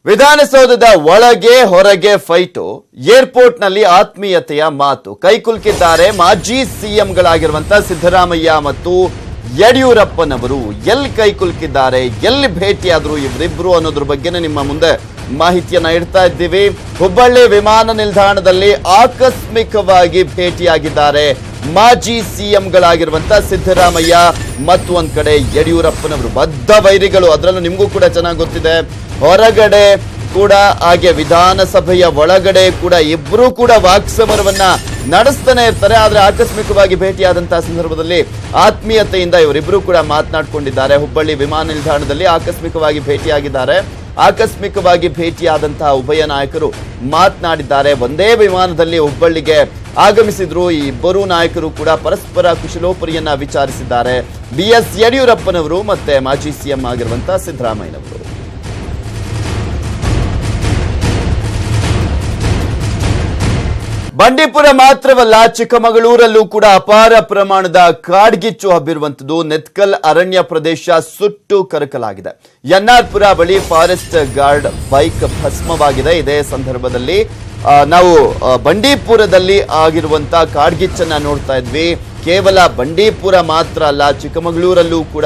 ವಿಧಾನಸೌಧದ ಒಳಗೆ ಹೊರಗೆ ಫೈಟು, ಏರ್ಪೋರ್ಟ್ನಲ್ಲಿ ಆತ್ಮೀಯತೆಯ ಮಾತು. ಕೈಕುಲುಕಿದ್ದಾರೆ ಮಾಜಿ ಸಿಎಂಗಳಾಗಿರುವಂತಹ ಸಿದ್ದರಾಮಯ್ಯ ಮತ್ತು ಯಡಿಯೂರಪ್ಪನವರು. ಎಲ್ಲಿ ಕೈಕುಲುಕಿದ್ದಾರೆ, ಎಲ್ಲಿ ಭೇಟಿಯಾದ್ರು ಇವರಿಬ್ರು ಅನ್ನೋದ್ರ ಬಗ್ಗೆನೇ ನಿಮ್ಮ ಮುಂದೆ ಮಾಹಿತಿಯನ್ನ ಇಡ್ತಾ ಇದ್ದೀವಿ. ಹುಬ್ಬಳ್ಳಿ ವಿಮಾನ ನಿಲ್ದಾಣದಲ್ಲಿ ಆಕಸ್ಮಿಕವಾಗಿ ಭೇಟಿಯಾಗಿದ್ದಾರೆ ಮಾಜಿ ಸಿಎಂಗಳಾಗಿರುವಂತಹ ಸಿದ್ದರಾಮಯ್ಯ ಮತ್ತು ಒಂದ್ ಕಡೆ ಯಡಿಯೂರಪ್ಪನವರು. ಬದ್ಧ ವೈರಿಗಳು, ಅದರಲ್ಲೂ ನಿಮಗೂ ಕೂಡ ಚೆನ್ನಾಗಿ ಗೊತ್ತಿದೆ. ಹೊರಗಡೆ ಕೂಡ ಹಾಗೆ ವಿಧಾನಸಭೆಯ ಒಳಗಡೆ ಕೂಡ ಇಬ್ರು ಕೂಡ ವಾಕ್ಸಮರವನ್ನ ನಡೆಸ್ತಾನೆ ಇರ್ತಾರೆ. ಆದ್ರೆ ಆಕಸ್ಮಿಕವಾಗಿ ಭೇಟಿಯಾದಂತಹ ಸಂದರ್ಭದಲ್ಲಿ ಆತ್ಮೀಯತೆಯಿಂದ ಇವರಿಬ್ರು ಕೂಡ ಮಾತನಾಡ್ಕೊಂಡಿದ್ದಾರೆ. ಹುಬ್ಬಳ್ಳಿ ವಿಮಾನ ನಿಲ್ದಾಣದಲ್ಲಿ ಆಕಸ್ಮಿಕವಾಗಿ ಭೇಟಿಯಾಗಿದ್ದಾರೆ. ಆಕಸ್ಮಿಕವಾಗಿ ಭೇಟಿಯಾದಂತಹ ಉಭಯ ನಾಯಕರು ಮಾತನಾಡಿದ್ದಾರೆ. ಒಂದೇ ವಿಮಾನದಲ್ಲಿ ಹುಬ್ಬಳ್ಳಿಗೆ ಆಗಮಿಸಿದ್ರು. ಈ ಇಬ್ಬರೂ ನಾಯಕರು ಕೂಡ ಪರಸ್ಪರ ಕುಶಲೋಪರಿಯನ್ನ ವಿಚಾರಿಸಿದ್ದಾರೆ. ಬಿಎಸ್ ಯಡಿಯೂರಪ್ಪನವರು ಮತ್ತೆ ಮಾಜಿ ಸಿಎಂ ಆಗಿರುವಂತಹ ಸಿದ್ದರಾಮಯ್ಯನವರು. ಬಂಡೀಪುರ ಮಾತ್ರವಲ್ಲ, ಚಿಕ್ಕಮಗಳೂರಲ್ಲೂ ಕೂಡ ಅಪಾರ ಪ್ರಮಾಣದ ಕಾಡ್ಗಿಚ್ಚು ಹಬ್ಬಿರುವಂತದ್ದು. ನೆತ್ಕಲ್ ಅರಣ್ಯ ಪ್ರದೇಶ ಸುಟ್ಟು ಕರಕಲಾಗಿದೆ. ಎನ್ಆರ್ಪುರ ಬಳಿ ಫಾರೆಸ್ಟ್ ಗಾರ್ಡ್ ಬೈಕ್ ಭಸ್ಮವಾಗಿದೆ. ಇದೇ ಸಂದರ್ಭದಲ್ಲಿ ನಾವು ಬಂಡೀಪುರದಲ್ಲಿ ಆಗಿರುವಂತಹ ಕಾಡ್ಗಿಚ್ಚನ್ನ ನೋಡ್ತಾ ಇದ್ವಿ. ಕೇವಲ ಬಂಡೀಪುರ ಮಾತ್ರ ಅಲ್ಲ, ಚಿಕ್ಕಮಗಳೂರಲ್ಲೂ ಕೂಡ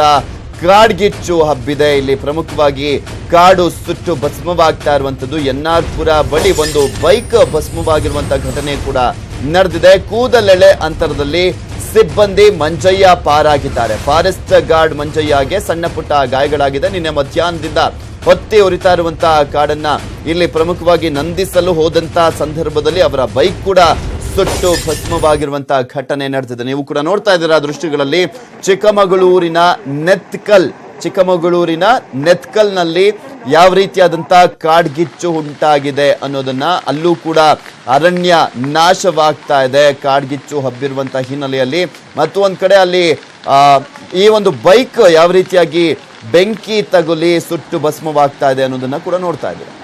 ಕಾಡ್ಗಿಚ್ಚು ಹಬ್ಬಿದೆ. ಇಲ್ಲಿ ಪ್ರಮುಖವಾಗಿ ಕಾಡು ಸುಟ್ಟು ಭಸ್ಮವಾಗ್ತಾ ಇರುವಂತದ್ದು. ಎನ್ಆರ್ಪುರ ಬಳಿ ಒಂದು ಬೈಕ್ ಭಸ್ಮವಾಗಿರುವಂತಹ ಘಟನೆ ಕೂಡ ನಡೆದಿದೆ. ಕೂದಲೆಳೆ ಅಂತರದಲ್ಲಿ ಸಿಬ್ಬಂದಿ ಮಂಜಯ್ಯ ಪಾರಾಗಿದ್ದಾರೆ. ಫಾರೆಸ್ಟ್ ಗಾರ್ಡ್ ಮಂಜಯ್ಯಗೆ ಸಣ್ಣ ಪುಟ್ಟ ಗಾಯಗಳಾಗಿದೆ. ನಿನ್ನೆ ಮಧ್ಯಾಹ್ನದಿಂದ ಹೊತ್ತಿ ಉರಿತಾ ಇರುವಂತಹ ಕಾಡನ್ನ ಇಲ್ಲಿ ಪ್ರಮುಖವಾಗಿ ನಂದಿಸಲು ಹೋದಂತಹ ಸಂದರ್ಭದಲ್ಲಿ ಅವರ ಬೈಕ್ ಕೂಡ ಸುಟ್ಟು ಭಸ್ಮವಾಗಿರುವಂತಹ ಘಟನೆ ನಡೆದಿದೆ. ನೀವು ಕೂಡ ನೋಡ್ತಾ ಇದ್ದೀರಾ ದೃಶ್ಯಗಳಲ್ಲಿ. ಚಿಕ್ಕಮಗಳೂರಿನ ನೆತ್ಕಲ್ನಲ್ಲಿ ಯಾವ ರೀತಿಯಾದಂತಹ ಕಾಡ್ಗಿಚ್ಚು ಉಂಟಾಗಿದೆ ಅನ್ನೋದನ್ನ, ಅಲ್ಲೂ ಕೂಡ ಅರಣ್ಯ ನಾಶವಾಗ್ತಾ ಇದೆ ಕಾಡ್ಗಿಚ್ಚು ಹಬ್ಬಿರುವಂತಹ ಹಿನ್ನೆಲೆಯಲ್ಲಿ. ಮತ್ತು ಒಂದ್ ಕಡೆ ಅಲ್ಲಿ ಈ ಒಂದು ಬೈಕ್ ಯಾವ ರೀತಿಯಾಗಿ ಬೆಂಕಿ ತಗುಲಿ ಸುಟ್ಟು ಭಸ್ಮವಾಗ್ತಾ ಇದೆ ಅನ್ನೋದನ್ನ ಕೂಡ ನೋಡ್ತಾ ಇದ್ದೀರಾ.